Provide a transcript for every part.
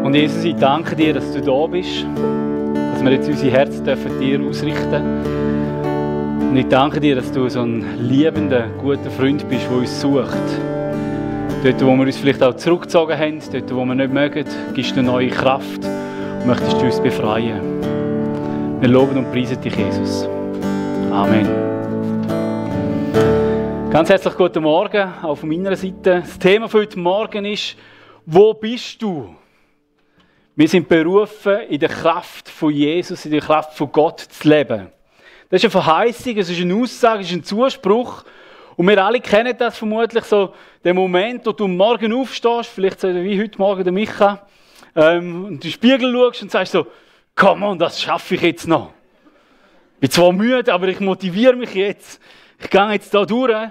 Und Jesus, ich danke dir, dass du da bist, dass wir jetzt unsere Herzen dir ausrichten dürfen. Und ich danke dir, dass du so ein liebender, guter Freund bist, der uns sucht. Dort, wo wir uns vielleicht auch zurückgezogen haben, dort, wo wir nicht mögen, gibst du neue Kraft und möchtest du uns befreien. Wir loben und preisen dich, Jesus. Amen. Ganz herzlich guten Morgen, auch von meiner Seite. Das Thema für heute Morgen ist, wo bist du? Wir sind berufen, in der Kraft von Jesus, in der Kraft von Gott zu leben. Das ist eine Verheißung, es ist eine Aussage, es ist ein Zuspruch. Und wir alle kennen das vermutlich, so den Moment, wo du morgen aufstehst, vielleicht so wie heute Morgen der Micha, und in den Spiegel schaust und sagst so, come on, das schaffe ich jetzt noch. Ich bin zwar müde, aber ich motiviere mich jetzt. Ich gehe jetzt da durch.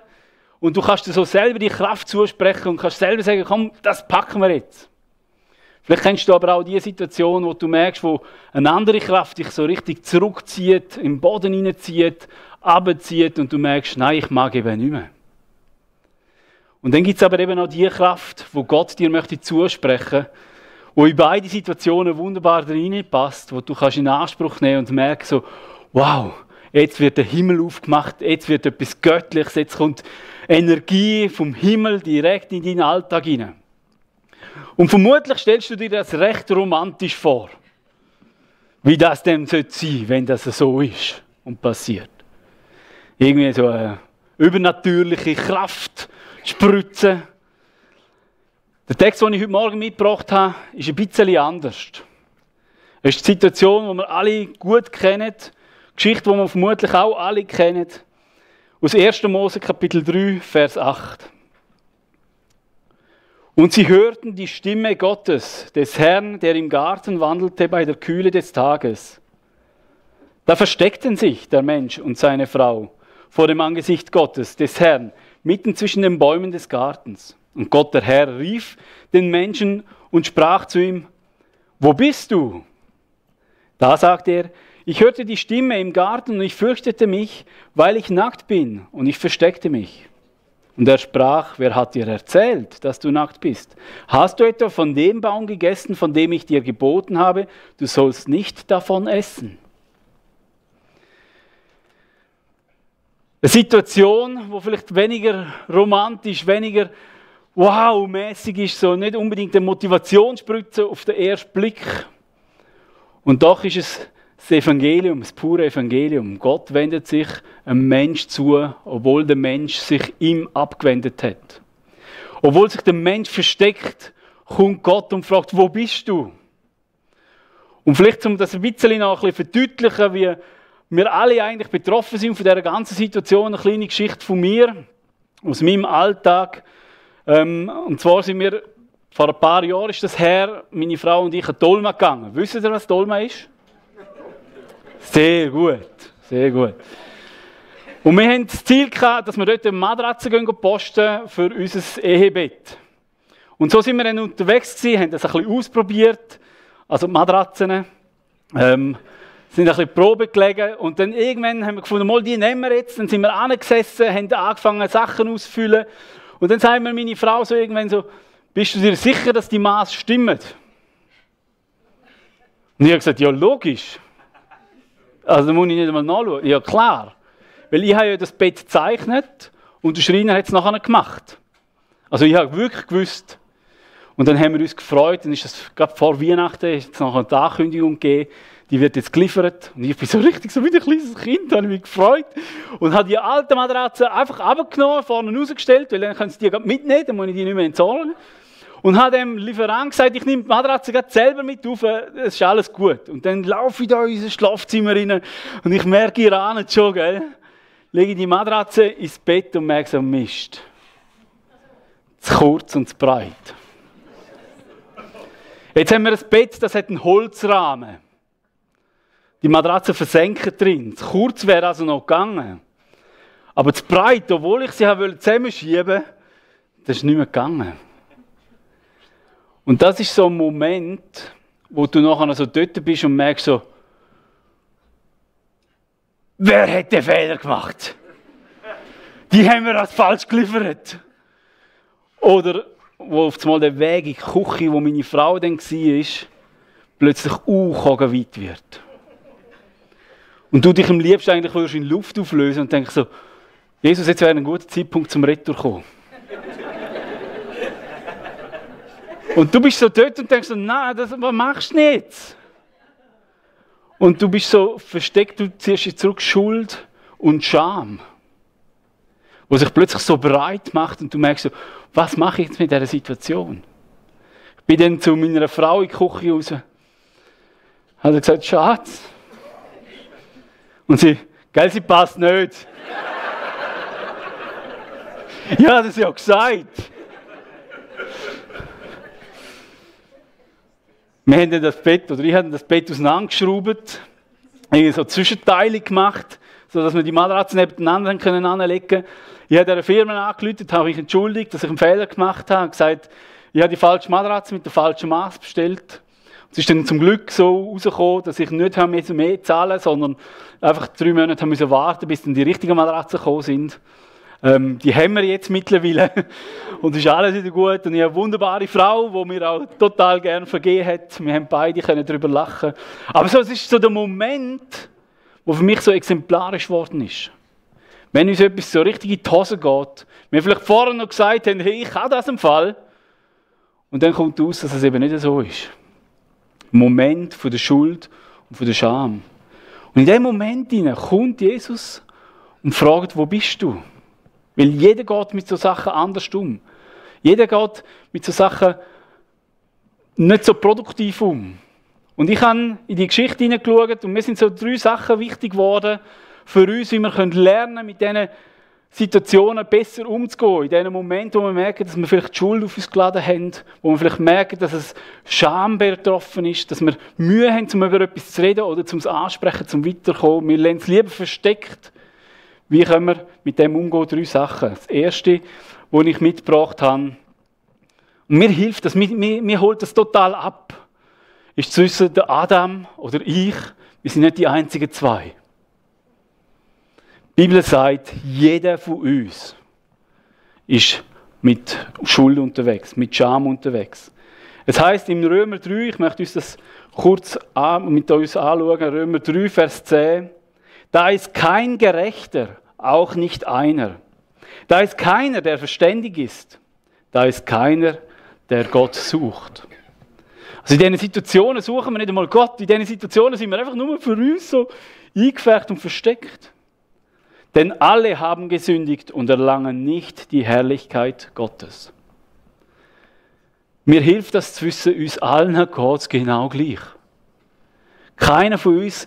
Und du kannst dir so selber die Kraft zusprechen und kannst selber sagen, komm, das packen wir jetzt. Vielleicht kennst du aber auch die Situation, wo du merkst, wo eine andere Kraft dich so richtig zurückzieht, im Boden hineinzieht, runterzieht und du merkst, nein, ich mag eben nicht mehr. Und dann gibt es aber eben auch die Kraft, wo Gott dir möchte zusprechen, wo in beide Situationen wunderbar reinpasst, wo du kannst in Anspruch nehmen und merkst so, wow, jetzt wird der Himmel aufgemacht, jetzt wird etwas Göttliches, jetzt kommt Energie vom Himmel direkt in deinen Alltag hinein. Und vermutlich stellst du dir das recht romantisch vor, wie das denn sein sollte, wenn das so ist und passiert. Irgendwie so eine übernatürliche Kraft spritzen. Der Text, den ich heute Morgen mitgebracht habe, ist ein bisschen anders. Es ist die Situation, die wir alle gut kennen, die Geschichte, die wir vermutlich auch alle kennen, aus 1. Mose Kapitel 3, Vers 8. Und sie hörten die Stimme Gottes, des Herrn, der im Garten wandelte bei der Kühle des Tages. Da versteckten sich der Mensch und seine Frau vor dem Angesicht Gottes, des Herrn, mitten zwischen den Bäumen des Gartens. Und Gott, der Herr, rief den Menschen und sprach zu ihm, wo bist du? Da sagte er, ich hörte die Stimme im Garten und ich fürchtete mich, weil ich nackt bin, und ich versteckte mich. Und er sprach, wer hat dir erzählt, dass du nackt bist? Hast du etwa von dem Baum gegessen, von dem ich dir geboten habe, du sollst nicht davon essen? Eine Situation, die vielleicht weniger romantisch, weniger wow-mäßig ist, so nicht unbedingt eine Motivationsspritze auf den ersten Blick. Und doch ist es das Evangelium, das pure Evangelium. Gott wendet sich einem Mensch zu, obwohl der Mensch sich ihm abgewendet hat. Obwohl sich der Mensch versteckt, kommt Gott und fragt, wo bist du? Und vielleicht, um das ein bisschen noch ein bisschen verdeutlichen, wie wir alle eigentlich betroffen sind von dieser ganzen Situation, eine kleine Geschichte von mir, aus meinem Alltag. Und zwar sind wir, vor ein paar Jahren ist das her, meine Frau und ich, an Dolma gegangen. Wisst ihr, was Dolma ist? Sehr gut, sehr gut. Und wir haben das Ziel gehabt, dass wir dort eine Matratze posten für unser Ehebett. Und so sind wir dann unterwegs gewesen, haben das ein bisschen ausprobiert, also die Matratzen, sind ein bisschen Probe gelegen und dann irgendwann haben wir gefunden, mal die nehmen wir jetzt. Dann sind wir angesessen, haben angefangen Sachen auszufüllen und dann sagt mir meine Frau so irgendwann so, bist du dir sicher, dass die Maße stimmen? Und ich habe gesagt, ja logisch. Also da muss ich nicht einmal nachschauen. Ja klar, weil ich habe ja das Bett gezeichnet und der Schreiner hat es nachher gemacht. Also ich habe wirklich gewusst. Und dann haben wir uns gefreut, dann ist das gerade vor Weihnachten, ist es nachher eine Ankündigung gegeben, die wird jetzt geliefert. Und ich bin so richtig so wie ein kleines Kind, habe ich mich gefreut. Und habe die alte Matratze einfach runtergenommen, vorne rausgestellt, weil dann können sie die gerade mitnehmen, dann muss ich die nicht mehr entsorgen. Und habe dem Lieferant gesagt, ich nehme die Matratze gerade selber mit auf, es ist alles gut. Und dann laufe ich da in unser Schlafzimmer rein und ich merke, ihr ahnt schon, gell? Lege die Matratze ins Bett und merke so, Mist. Zu kurz und zu breit. Jetzt haben wir ein Bett, das hat einen Holzrahmen. Die Matratze versenkt drin. Zu kurz wäre also noch gegangen. Aber zu breit, obwohl ich sie zusammenschieben wollte, das ist nicht mehr gegangen. Und das ist so ein Moment, wo du nachher so dort bist und merkst so, wer hat den Fehler gemacht? Die haben wir als falsch geliefert. Oder wo auf einmal der Weg in die Küche, wo meine Frau dann war, plötzlich weit wird. Und du dich am liebsten eigentlich würdest in Luft auflösen und denkst so, Jesus, jetzt wäre ein guter Zeitpunkt zum Retour kommen. Und du bist so dort und denkst so, nein, was machst du nicht? Und du bist so versteckt, du ziehst dich zurück, Schuld und Scham, wo sich plötzlich so breit macht und du merkst so, was mache ich jetzt mit dieser Situation? Ich bin dann zu meiner Frau in die Küche raus, habe gesagt, Schatz. Und sie, gell, sie passt nicht. Ja, das ja gesagt. Wir haben dann das Bett, oder ich habe das Bett auseinandergeschraubt, so Zwischenteile gemacht, sodass wir die Matratzen nebeneinander anlegen können. Ich habe der Firma angerufen, habe mich entschuldigt, dass ich einen Fehler gemacht habe, gesagt, ich habe die falsche Matratze mit dem falschen Maß bestellt. Es ist dann zum Glück so rausgekommen, dass ich nicht mehr zahlen, sondern einfach 3 Monate haben müssen warten, bis dann die richtigen Matratzen gekommen sind. Die haben wir jetzt mittlerweile und es ist alles wieder gut. Und ich habe eine wunderbare Frau, die mir auch total gerne vergeben hat. Wir haben beide darüber lachen. Aber so, es ist so der Moment, der für mich so exemplarisch geworden ist. Wenn uns etwas so richtig in die Hose geht, wir vielleicht vorher noch gesagt haben, hey, ich habe das im Fall. Und dann kommt raus, dass es eben nicht so ist. Ein Moment von der Schuld und von der Scham. Und in diesem Moment kommt Jesus und fragt, wo bist du? Weil jeder geht mit so Sachen anders um. Jeder geht mit so Sachen nicht so produktiv um. Und ich habe in die Geschichte hineingeschaut und mir sind so 3 Sachen wichtig geworden für uns, wie wir lernen können, mit diesen Situationen besser umzugehen. In diesen Momenten, wo wir merken, dass wir vielleicht die Schuld auf uns geladen haben, wo wir vielleicht merken, dass es Scham betroffen ist, dass wir Mühe haben, um über etwas zu reden oder zum Ansprechen, zum Weiterkommen. Wir lassen es lieber versteckt. Wie können wir mit dem umgehen? 3 Sachen. Das erste, was ich mitgebracht habe, und mir hilft das, mir holt das total ab, ist zu wissen, der Adam oder ich, wir sind nicht die einzigen 2. Die Bibel sagt, jeder von uns ist mit Schuld unterwegs, mit Scham unterwegs. Es heißt im Römer 3, ich möchte uns das kurz mit uns anschauen, Römer 3, Vers 10, da ist kein Gerechter, auch nicht einer. Da ist keiner, der verständig ist. Da ist keiner, der Gott sucht. Also in diesen Situationen suchen wir nicht einmal Gott. In diesen Situationen sind wir einfach nur für uns so eingefärbt und versteckt. Denn alle haben gesündigt und erlangen nicht die Herrlichkeit Gottes. Mir hilft das zu wissen, uns allen geht es genau gleich. Keiner von uns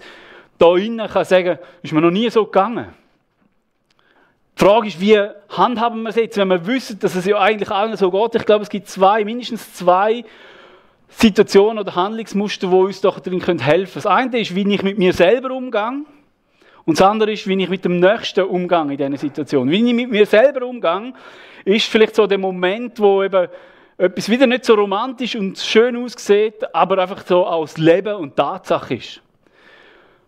da innen kann sagen, ist mir noch nie so gegangen. Die Frage ist, wie handhaben wir es jetzt, wenn wir wissen, dass es ja eigentlich allen so geht. Ich glaube, es gibt mindestens zwei Situationen oder Handlungsmuster, die uns doch darin helfen können. Das eine ist, wie ich mit mir selber umgehe. Und das andere ist, wie ich mit dem Nächsten umgehe in dieser Situation. Wie ich mit mir selber umgehe, ist vielleicht so der Moment, wo eben etwas wieder nicht so romantisch und schön aussieht, aber einfach so aus Leben und Tatsache ist.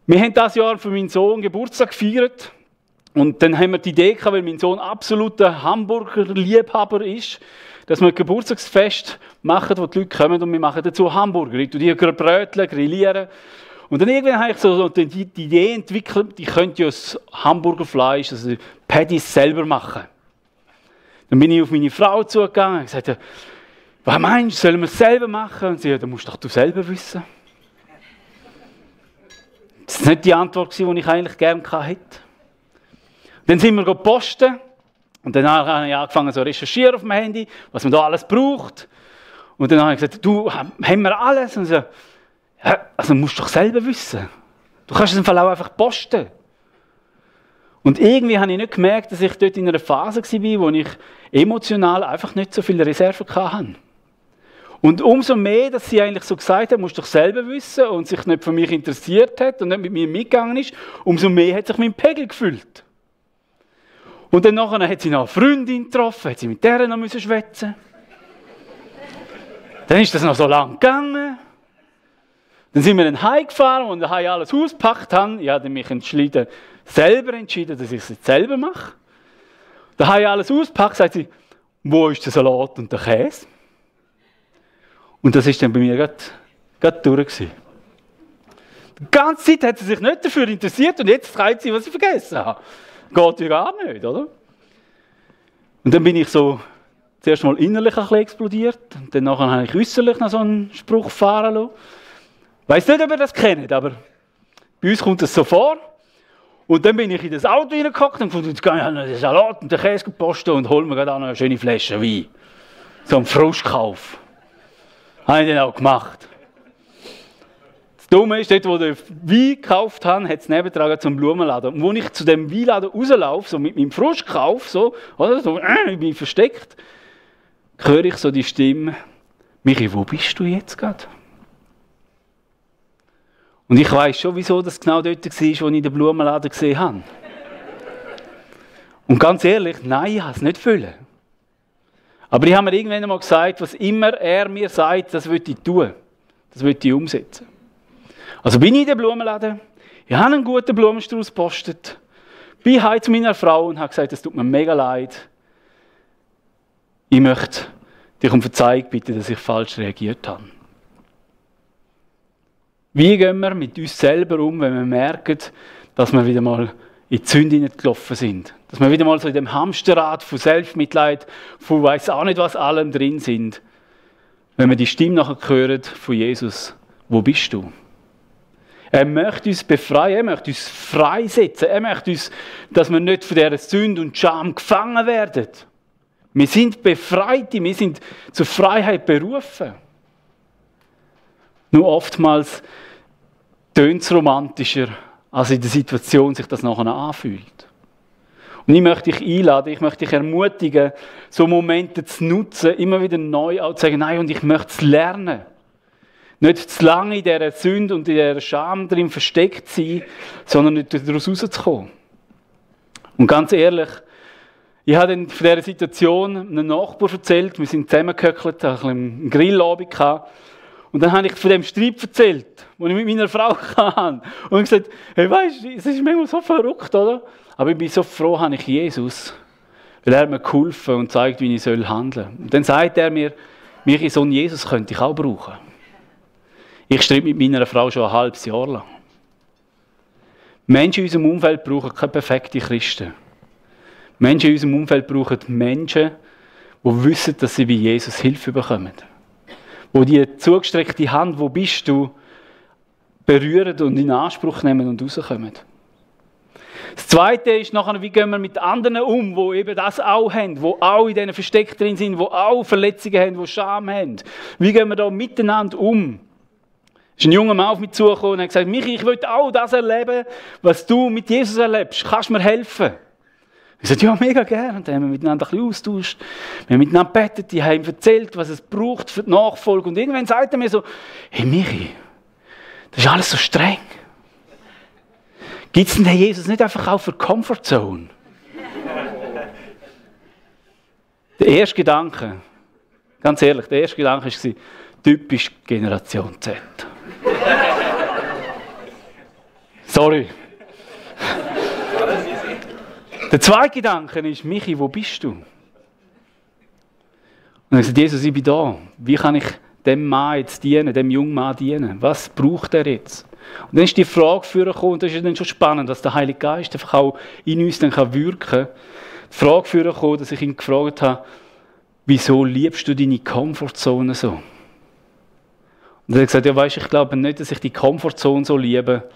Wir haben dieses Jahr für meinen Sohn Geburtstag gefeiert. Und dann haben wir die Idee gehabt, weil mein Sohn absoluter Hamburger-Liebhaber ist, dass wir ein Geburtstagsfest machen, wo die Leute kommen und wir machen dazu Hamburger. Ich die Brötchen, grillieren. Und dann irgendwann habe ich so die Idee entwickelt, ich könnte ja das Hamburgerfleisch, also Patties selber machen. Dann bin ich auf meine Frau zugegangen und gesagt, was meinst du, sollen wir es selber machen? Und sie sagt, das musst doch du selber wissen. Das war nicht die Antwort, die ich eigentlich gerne hätte. Dann sind wir posten und dann habe ich angefangen zu recherchieren auf dem Handy, was man da alles braucht. Und dann habe ich gesagt, du, haben wir alles? Und so, ja, also musst du doch selber wissen. Du kannst es im Fall auch einfach posten. Und irgendwie habe ich nicht gemerkt, dass ich dort in einer Phase war, wo ich emotional einfach nicht so viele Reserven hatte. Und umso mehr, dass sie eigentlich so gesagt hat, musst du doch selber wissen und sich nicht für mich interessiert hat und nicht mit mir mitgegangen ist, umso mehr hat sich mein Pegel gefüllt. Und dann nachher hat sie noch eine Freundin getroffen, hat sie mit der noch schwätzen. Dann ist das noch so lang gegangen. Dann sind wir dann heimgefahren und dann alles ausgepackt haben. Ich habe mich selber entschieden, dass ich es jetzt selber mache. Dann habe ich alles ausgepackt, sagt sie, wo ist der Salat und der Käse? Und das ist dann bei mir gerade durch gewesen. Die ganze Zeit hat sie sich nicht dafür interessiert und jetzt treibt sie, was ich vergessen habe. Geht ja gar nicht, oder? Und dann bin ich so zuerst mal innerlich ein bisschen explodiert und dann nachher habe ich äußerlich noch so einen Spruch fahren lassen. Ich weiss nicht, ob ihr das kennt, aber bei uns kommt das so vor. Und dann bin ich in das Auto reingehockt und gefunden, jetzt gehe ich den Salat und den Käse posten und hole mir gerade auch noch eine schöne Flasche Wein. So einen Frischkauf. Habe ich dann auch gemacht. Das Dumme ist, dort, wo ich den Wein gekauft habe, hat es nebentragen zum Blumenladen. Und als ich zu dem Weinladen rauslaufe, so mit meinem Frischkauf, so, oder, so ich bin versteckt, höre ich so die Stimme, Michi, wo bist du jetzt gerade? Und ich weiss schon, wieso das genau dort war, wo ich den Blumenladen gesehen habe. Und ganz ehrlich, nein, ich habe es nicht füllen. Aber ich habe mir irgendwann einmal gesagt, was immer er mir sagt, das will ich tun. Das will ich umsetzen. Also bin ich in den Blumenladen, ich habe einen guten Blumenstrauß gepostet, bin heim zu meiner Frau und habe gesagt, es tut mir mega leid. Ich möchte dich um Verzeihung bitten, dass ich falsch reagiert habe. Wie gehen wir mit uns selber um, wenn wir merken, dass wir wieder mal in die Sünde gelaufen sind? Dass wir wieder mal so in dem Hamsterrad von Selbstmitleid, von weiss auch nicht was allem drin sind. Wenn wir die Stimme nachher hören von Jesus, wo bist du? Er möchte uns befreien, er möchte uns freisetzen, er möchte uns, dass wir nicht von dieser Sünde und Scham gefangen werden. Wir sind Befreite, wir sind zur Freiheit berufen. Nur oftmals tönt es romantischer, als in der Situation sich das nachher anfühlt. Und ich möchte dich einladen, ich möchte dich ermutigen, so Momente zu nutzen, immer wieder neu auch zu sagen, nein, und ich möchte es lernen. Nicht zu lange in dieser Sünde und in dieser Scham drin versteckt sein, sondern nicht daraus rauszukommen. Und ganz ehrlich, ich habe dann von dieser Situation einem Nachbar erzählt, wir sind zusammengehöckelt, haben einen Grillabend gehabt. Und dann habe ich von dem Streit erzählt, den ich mit meiner Frau hatte. Und ich gesagt, hey, weisst du, es ist manchmal so verrückt, oder? Aber ich bin so froh, habe ich Jesus, weil er hat mir geholfen und zeigt, wie ich handeln soll. Und dann sagt er mir, Michi, so einen Jesus könnte ich auch brauchen. Ich streite mit meiner Frau schon ein halbes Jahr lang. Menschen in unserem Umfeld brauchen keine perfekten Christen. Menschen in unserem Umfeld brauchen Menschen, die wissen, dass sie bei Jesus Hilfe bekommen. Wo die zugestreckte Hand, wo bist du, berühren und in Anspruch nehmen und rauskommen. Das Zweite ist nachher, wie gehen wir mit anderen um, die eben das auch haben, die auch in diesen Versteck drin sind, die auch Verletzungen haben, die Scham haben. Wie gehen wir da miteinander um? Es ist ein junger Mann auf mich zugekommen und hat gesagt, Michi, ich will auch das erleben, was du mit Jesus erlebst. Kannst du mir helfen? Ich sagte, ja, mega gerne. Und dann haben wir miteinander ein bisschen austauscht. Wir haben miteinander gebetet, die haben ihm erzählt, was es braucht für die Nachfolge. Und irgendwann sagt er mir so, hey Michi, das ist alles so streng. Gibt es denn den Jesus nicht einfach auch für Comfortzone? Der erste Gedanke, ganz ehrlich, der erste Gedanke war typisch Generation Z. Sorry. Der zweite Gedanke ist, Michi, wo bist du? Und er sagt, Jesus, ich bin da. Wie kann ich dem Mann jetzt dienen, dem jungen Mann dienen? Was braucht er jetzt? Und dann ist die Frage vorgekommen, und das ist dann schon spannend, dass der Heilige Geist einfach auch in uns dann wirken kann. Die Frage vorgekommen, dass ich ihn gefragt habe, wieso liebst du deine Komfortzone so? Und er hat gesagt, ja weisst, ich glaube nicht, dass ich die Komfortzone so liebe.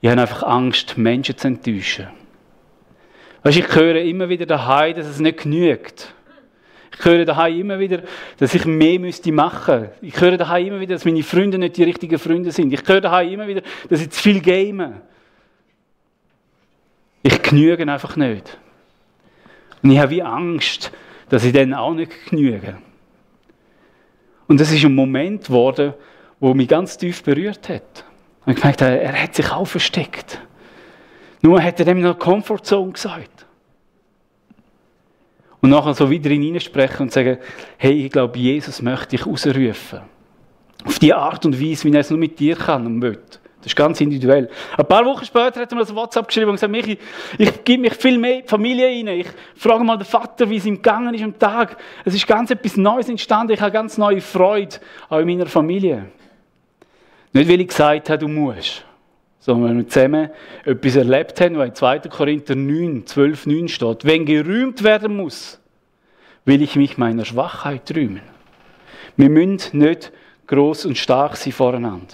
Ich habe einfach Angst, Menschen zu enttäuschen. Weisst, ich höre immer wieder daheim, dass es nicht genügt. Ich höre daheim immer wieder, dass ich mehr machen müsste. Ich höre daheim immer wieder, dass meine Freunde nicht die richtigen Freunde sind. Ich höre daheim immer wieder, dass ich zu viel game. Ich genüge einfach nicht. Und ich habe wie Angst, dass ich dann auch nicht genüge. Und das ist ein Moment geworden, der mich ganz tief berührt hat. Und ich gemerkt habe, er hat sich auch versteckt. Nur hat er dem noch Comfortzone gesagt. Und nachher so wieder hineinsprechen und sagen, hey, ich glaube, Jesus möchte dich rausrufen. Auf die Art und Weise, wie er es nur mit dir kann und will. Das ist ganz individuell. Ein paar Wochen später hat er mir ein WhatsApp geschrieben und gesagt, Michi, ich gebe mich viel mehr in die Familie rein. Ich frage mal den Vater, wie es ihm gegangen ist am Tag. Es ist ganz etwas Neues entstanden. Ich habe ganz neue Freude, auch in meiner Familie. Nicht, weil ich gesagt habe, du musst, sondern weil wir zusammen etwas erlebt haben, was in 2. Korinther 9, 12, 9 steht. Wenn gerühmt werden muss, will ich mich meiner Schwachheit rühmen. Wir müssen nicht gross und stark sein voreinander.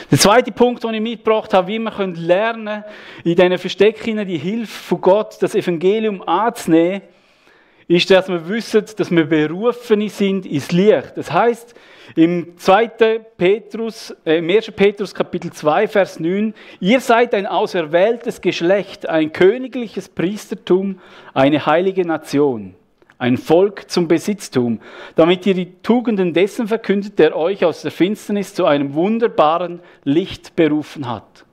Der zweite Punkt, den ich mitgebracht habe, wie wir lernen können, in diesen Verstecken die Hilfe von Gott, das Evangelium anzunehmen, ist, dass wir wissen, dass wir berufen sind ins Licht. Das heisst, im 1. Petrus Kapitel 2, Vers 9, ihr seid ein auserwähltes Geschlecht, ein königliches Priestertum, eine heilige Nation, ein Volk zum Besitztum, damit ihr die Tugenden dessen verkündet, der euch aus der Finsternis zu einem wunderbaren Licht berufen hat.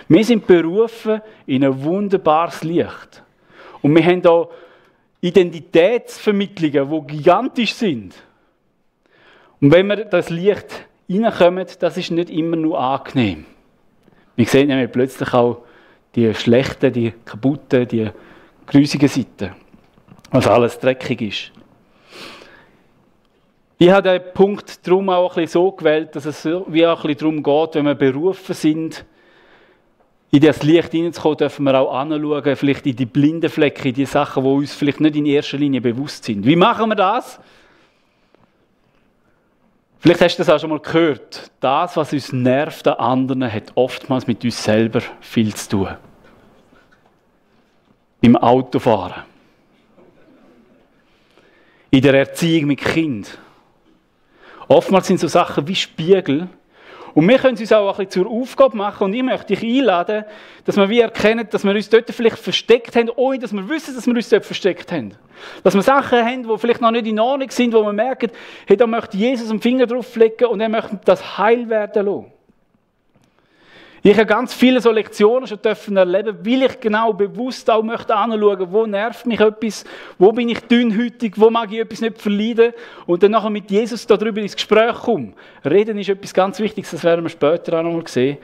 Wir sind berufen in ein wunderbares Licht. Und wir haben da Identitätsvermittlungen, die gigantisch sind. Und wenn wir das Licht reinkommen, das ist nicht immer nur angenehm. Wir sehen nämlich plötzlich auch die schlechten, die kaputten, die grusigen Seiten. Was alles dreckig ist. Ich habe den Punkt darum auch ein bisschen so gewählt, dass es wie auch ein bisschen darum geht, wenn wir berufen sind, in das Licht hineinzukommen, dürfen wir auch anschauen, vielleicht in die blinden Flecken, in die Sachen, die uns vielleicht nicht in erster Linie bewusst sind. Wie machen wir das? Vielleicht hast du das auch schon mal gehört. Das, was uns nervt an anderen, hat oftmals mit uns selber viel zu tun. Beim Autofahren. In der Erziehung mit Kind. Oftmals sind so Sachen wie Spiegel. Und wir können es uns auch ein bisschen zur Aufgabe machen. Und ich möchte dich einladen, dass wir wie erkennen, dass wir uns dort vielleicht versteckt haben, ohne dass wir wissen, dass wir uns dort versteckt haben. Dass wir Sachen haben, die vielleicht noch nicht in Ordnung sind, wo wir merken, hey, da möchte Jesus einen Finger drauf legen und er möchte das heil werden lassen. Ich habe ganz viele so Lektionen schon erleben, weil ich genau bewusst auch möchte anschauen, wo nervt mich etwas, wo bin ich dünnhütig, wo mag ich etwas nicht verleiden und dann nachher mit Jesus darüber ins Gespräch kommen. Reden ist etwas ganz Wichtiges, das werden wir später auch noch mal sehen.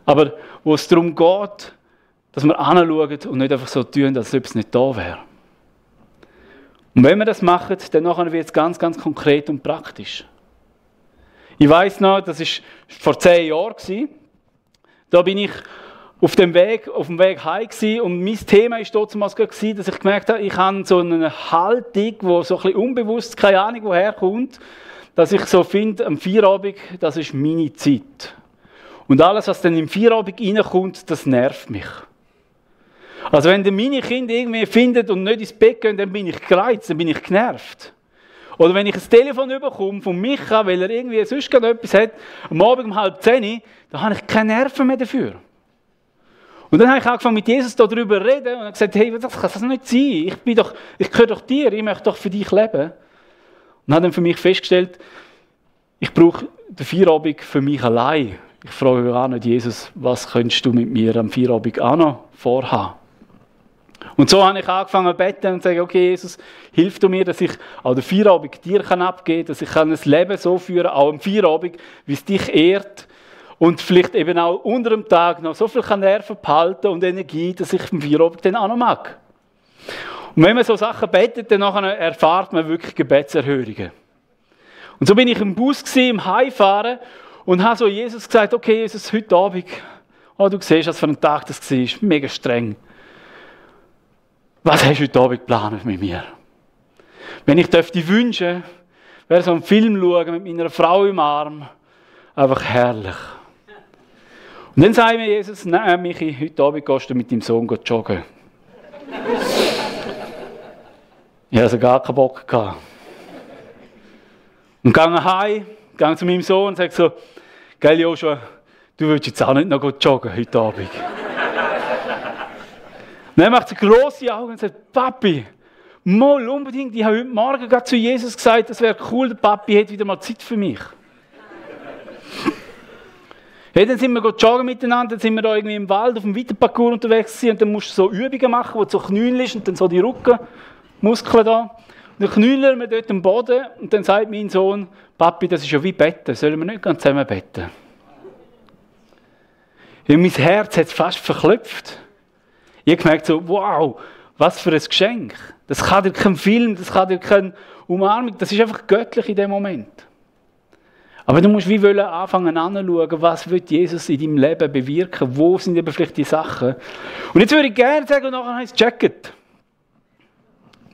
Aber wo es darum geht, dass wir anschauen und nicht einfach so tun, als ob es nicht da wäre. Und wenn wir das machen, dann nachher wird es ganz, ganz konkret und praktisch. Ich weiss noch, das war vor 10 Jahren. Da bin ich auf dem Weg heim gewesen, und mein Thema war damals, dass ich gemerkt habe, ich habe so eine Haltung, die so ein bisschen unbewusst, keine Ahnung woher kommt, dass ich so finde, am Feierabend, das ist meine Zeit. Und alles, was dann im Feierabend reinkommt, das nervt mich. Also wenn dann meine Kinder irgendwie finden und nicht ins Bett gehen, dann bin ich gereizt, dann bin ich genervt. Oder wenn ich ein Telefon bekomme von Micha, weil er irgendwie sonst gerade etwas hat, am Abend um 9:30, dann habe ich keine Nerven mehr dafür. Und dann habe ich angefangen mit Jesus darüber zu reden und habe gesagt, hey, das kann das nicht sein. Ich gehöre doch dir, ich möchte doch für dich leben. Und habe dann für mich festgestellt, ich brauche den Feierabend für mich allein. Ich frage auch nicht, Jesus, was könntest du mit mir am Feierabend auch noch vorhaben? Und so habe ich angefangen zu beten und zu sagen, okay, Jesus, hilf du mir, dass ich auch den Feierabend dir abgeben kann, dass ich ein Leben so führen kann, auch am Feierabend, wie es dich ehrt. Und vielleicht eben auch unter dem Tag noch so viel Nerven behalten und Energie, dass ich am Feierabend dann auch noch mag. Und wenn man so Sachen betet, dann erfahrt man wirklich Gebetserhörungen. Und so bin ich im Bus im Heimfahren und habe so Jesus gesagt, okay, Jesus, heute Abend, du siehst, was für ein Tag das war, mega streng. Was hast du heute Abend geplant mit mir? Wenn ich dürfte wünschen, wäre so einen Film schauen mit meiner Frau im Arm, einfach herrlich. Und dann sagt mir Jesus, nein, Michi, heute Abend gehst du mit deinem Sohn joggen. Ich hatte also gar keinen Bock gehabt. Und gehe heim, gehe zu meinem Sohn und sage so, gell Joshua, du willst jetzt auch nicht noch joggen heute Abend. Und dann macht sie grosse Augen und sagt, Papi, mal unbedingt, ich habe heute Morgen gerade zu Jesus gesagt, das wäre cool, der Papi hätte wieder mal Zeit für mich. Hey, dann sind wir joggen miteinander, dann sind wir da irgendwie im Wald auf dem Weiterparcours unterwegs gewesen, und dann musst du so Übungen machen, wo du so knüllst und dann so die Rückenmuskeln da. Und dann knüllen wir dort am Boden und dann sagt mein Sohn, Papi, das ist ja wie Betten, sollen wir nicht ganz zusammen betten? Ja, mein Herz hat es fast verklopft. Ich habe gemerkt, so, wow, was für ein Geschenk. Das kann dir kein Film, das kann dir keine Umarmung, das ist einfach göttlich in dem Moment. Aber du musst wie anfangen anzuschauen, was will Jesus in deinem Leben bewirken, wo sind eben vielleicht die Sachen. Und jetzt würde ich gerne sagen, und nachher heißt es Jacket.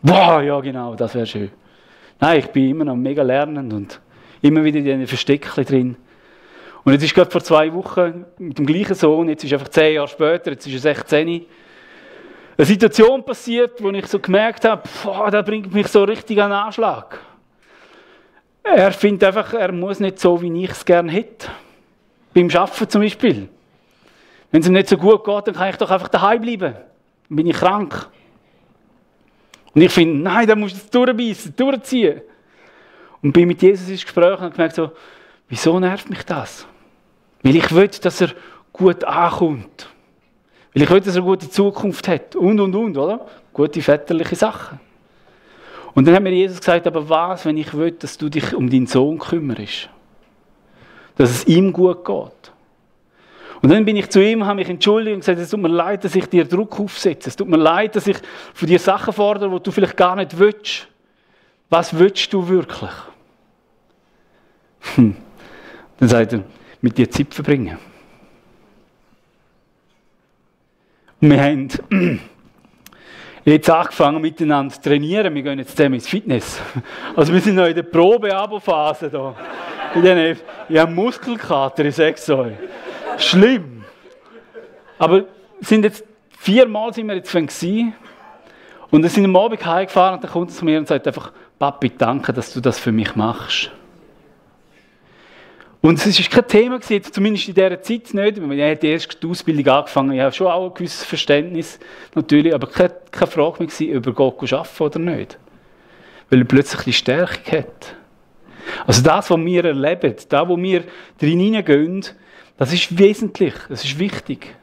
Wow, ja genau, das wäre schön. Nein, ich bin immer noch mega lernend und immer wieder in diesen Versteckchen drin. Und jetzt ist gerade vor 2 Wochen mit dem gleichen Sohn, jetzt ist einfach 10 Jahre später, jetzt ist er 16, eine Situation passiert, wo ich so gemerkt habe, das bringt mich so richtig an den Anschlag. Er findet einfach, er muss nicht so, wie ich es gerne hätte. Beim Arbeiten zum Beispiel. Wenn es ihm nicht so gut geht, dann kann ich doch einfach daheim bleiben. Dann bin ich krank. Und ich finde, nein, da musst du es durchbeissen, durchziehen. Und bin mit Jesus ins Gespräch und habe gemerkt, so, wieso nervt mich das? Weil ich will, dass er gut ankommt. Weil ich will, dass er eine gute Zukunft hat. Und, oder? Gute väterliche Sachen. Und dann hat mir Jesus gesagt, aber was, wenn ich will, dass du dich um deinen Sohn kümmerst? Dass es ihm gut geht. Und dann bin ich zu ihm, habe mich entschuldigt und gesagt, es tut mir leid, dass ich dir Druck aufsetze. Es tut mir leid, dass ich von dir Sachen fordere, die du vielleicht gar nicht willst. Was willst du wirklich? Dann sagt er, mit dir Zeit verbringen. Und wir haben jetzt angefangen miteinander zu trainieren. Wir gehen jetzt zusammen ins Fitness. Also wir sind noch in der Probe-Abo-Phase da. Ich habe Muskelkater, ich sage es euch. Schlimm. Aber sind jetzt 4 Mal sind wir jetzt gewesen. Und dann sind am Abend heimgefahren und dann kommt er zu mir und sagt einfach, Papi, danke, dass du das für mich machst. Und es war kein Thema, zumindest in dieser Zeit nicht. Ich hatte erst die Ausbildung angefangen, ich habe schon auch ein gewisses Verständnis, natürlich, aber keine Frage mehr, ob er Gott arbeiten oder nicht. Weil er plötzlich die Stärke hat. Also das, was wir erleben, das, wo wir drin hineingehen, das ist wesentlich, das ist wichtig.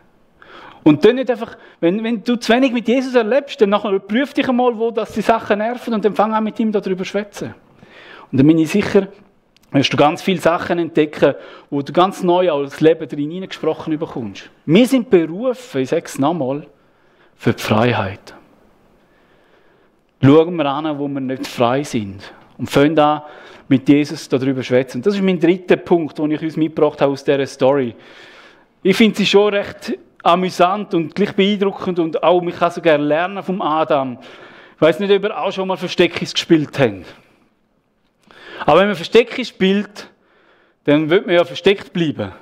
Und dann nicht einfach, wenn du zu wenig mit Jesus erlebst, dann nachher prüf dich einmal, wo das die Sachen nerven und dann fang an mit ihm darüber zu schwätzen. Und dann bin ich sicher, wirst du ganz viele Sachen entdecken, wo du ganz neu als Leben drin hineingesprochen bekommst. Wir sind berufen, ich sage es nochmal, für die Freiheit. Schauen wir an, wo wir nicht frei sind. Und fangen an, mit Jesus darüber zu schwätzen. Das ist mein 3. Punkt, den ich uns mitgebracht habe aus dieser Story. Ich finde sie schon recht amüsant und gleich beeindruckend und auch, ich kann so gerne lernen vom Adam. Ich weiss nicht, ob ihr auch schon mal Versteckis gespielt habt. Aber wenn man Versteckis spielt, dann wird man ja versteckt bleiben.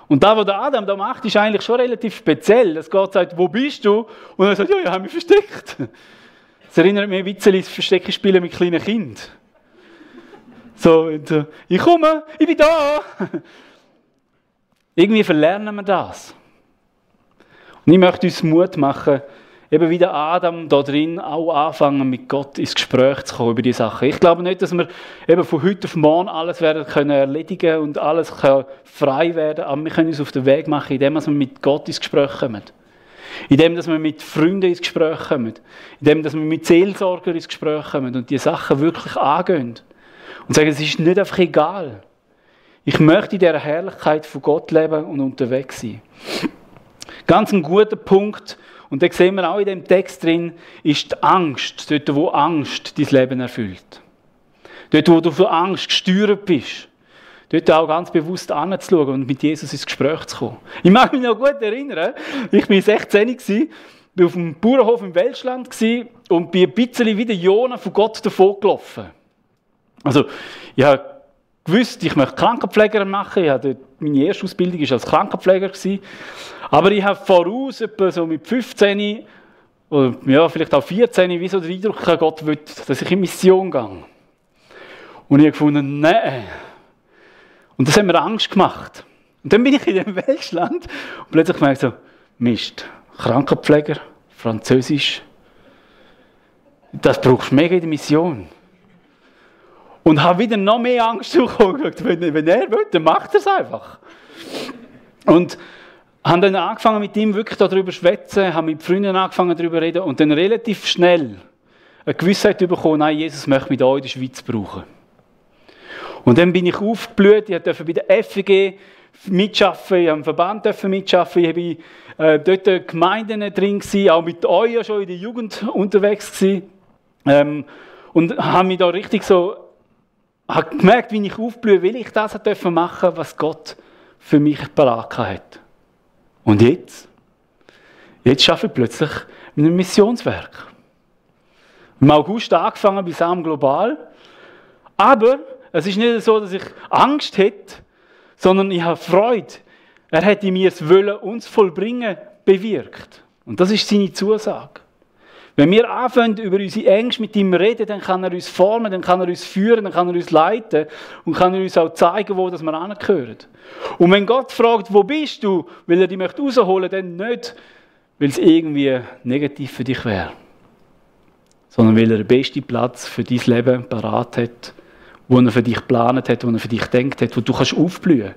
Und das, was der Adam da macht, ist eigentlich schon relativ speziell. Dass Gott sagt, wo bist du? Und er sagt, ja, ich habe mich versteckt. Das erinnert mich ein bisschen an das Versteckspielen mit kleinen Kindern. So, ich komme, ich bin da. Irgendwie verlernen wir das. Und ich möchte uns Mut machen, eben wie der Adam da drin auch anfangen, mit Gott ins Gespräch zu kommen über diese Sachen. Ich glaube nicht, dass wir eben von heute auf morgen alles werden können erledigen und alles kann frei werden, aber wir können uns auf den Weg machen, indem wir mit Gott ins Gespräch kommen. Indem dass wir mit Freunden ins Gespräch kommen. Indem dass wir mit Seelsorgern ins Gespräch kommen und die Sachen wirklich angehen. Und sagen, es ist nicht einfach egal. Ich möchte in dieser Herrlichkeit von Gott leben und unterwegs sein. Ganz ein guter Punkt, und da sehen wir auch in dem Text drin, ist die Angst. Dort, wo Angst dein Leben erfüllt. Dort, wo du von Angst gesteuert bist. Dort auch ganz bewusst anzuschauen und mit Jesus ins Gespräch zu kommen. Ich mag mich noch gut erinnern, ich war 16, war auf dem Bauernhof im Welschland und bin ein bisschen wie der Jona von Gott davon gelaufen. Also, ich habe gewusst, ich möchte Krankenpfleger machen. Meine erste Ausbildung war als Krankenpfleger. Aber ich habe voraus, etwa so mit 15 oder ja, vielleicht auch 14, wie so den Eindruck gehabt, Gott will, dass ich in Mission gehe. Und ich habe gefunden, nein. Und das hat mir Angst gemacht. Und dann bin ich in dem Welschland und plötzlich gemerkt so, Mist, Krankenpfleger, Französisch, das brauchst du mega in der Mission. Und habe wieder noch mehr Angst bekommen. Wenn er will, dann macht er es einfach. Und habe dann angefangen, mit ihm wirklich darüber zu schwätzen, habe mit Freunden angefangen, darüber zu reden und dann relativ schnell eine Gewissheit bekommen, nein, Jesus möchte mich hier in der Schweiz brauchen. Und dann bin ich aufgeblüht, ich durfte bei der FEG mitarbeiten, ich habe im Verband mitarbeiten, ich war dort in Gemeinden drin, auch mit euch ja schon in der Jugend unterwegs gewesen. Und habe mich da richtig so, habe gemerkt, wie ich aufblühe, weil ich das machen durfte, was Gott für mich parat hat. Und jetzt? Jetzt arbeite ich plötzlich in einem Missionswerk. Im August angefangen bei Sam Global. Aber es ist nicht so, dass ich Angst hätte, sondern ich habe Freude. Er hat in mir das Wollen, uns vollbringen, bewirkt. Und das ist seine Zusage. Wenn wir anfangen, über unsere Ängste mit ihm reden, dann kann er uns formen, dann kann er uns führen, dann kann er uns leiten und kann er uns auch zeigen, wo wir hingehören. Und wenn Gott fragt, wo bist du, weil er dich rausholen möchte, dann nicht, weil es irgendwie negativ für dich wäre, sondern weil er den besten Platz für dein Leben parat hat, wo er für dich geplant hat, wo er für dich gedacht hat, wo du kannst aufblühen.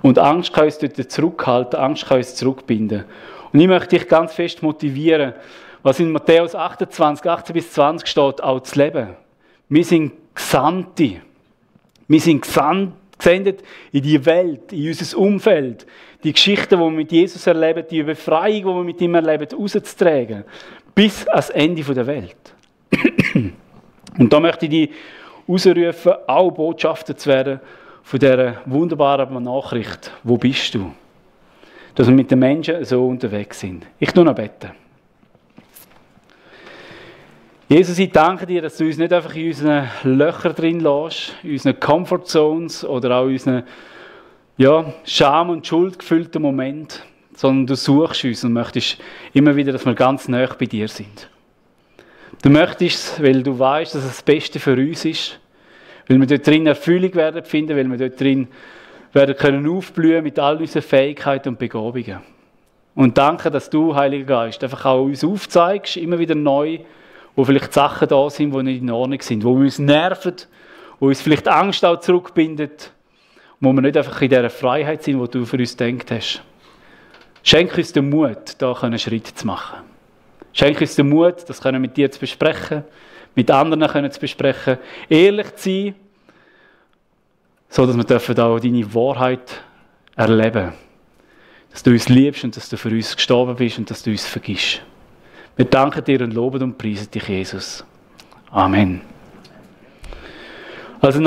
Und Angst kann uns dort zurückhalten, Angst kann uns zurückbinden. Und ich möchte dich ganz fest motivieren, was in Matthäus 28, 18 bis 20 steht, auch zu leben. Wir sind Gesandte. Wir sind gesendet in die Welt, in unser Umfeld. Die Geschichten, die wir mit Jesus erleben, die Befreiung, die wir mit ihm erleben, rauszutragen. Bis ans Ende der Welt. Und da möchte ich dich ausrufen, auch Botschafter zu werden von dieser wunderbaren Nachricht. Wo bist du? Dass wir mit den Menschen so unterwegs sind. Ich tue noch beten. Jesus, ich danke dir, dass du uns nicht einfach in unseren Löchern drin lässt, in unseren Comfort Zones oder auch in unseren Scham- und Schuldgefüllten Momenten, sondern du suchst uns und möchtest immer wieder, dass wir ganz nah bei dir sind. Du möchtest, weil du weißt, dass es das Beste für uns ist, weil wir dort drin Erfüllung werden finden, weil wir dort drin werden können aufblühen mit all unseren Fähigkeiten und Begabungen. Und danke, dass du, Heiliger Geist, einfach auch uns aufzeigst, immer wieder neu, wo vielleicht Sachen da sind, die nicht in Ordnung sind, wo wir uns nerven, wo uns vielleicht Angst auch zurückbindet, wo wir nicht einfach in dieser Freiheit sind, die du für uns gedacht hast. Schenk uns den Mut, da einen Schritt zu machen. Schenk uns den Mut, das mit dir zu besprechen, mit anderen zu besprechen, ehrlich zu sein, so dass wir auch deine Wahrheit erleben dürfen. Dass du uns liebst und dass du für uns gestorben bist und dass du uns vergisst. Wir danken dir und loben und preisen dich, Jesus. Amen. Also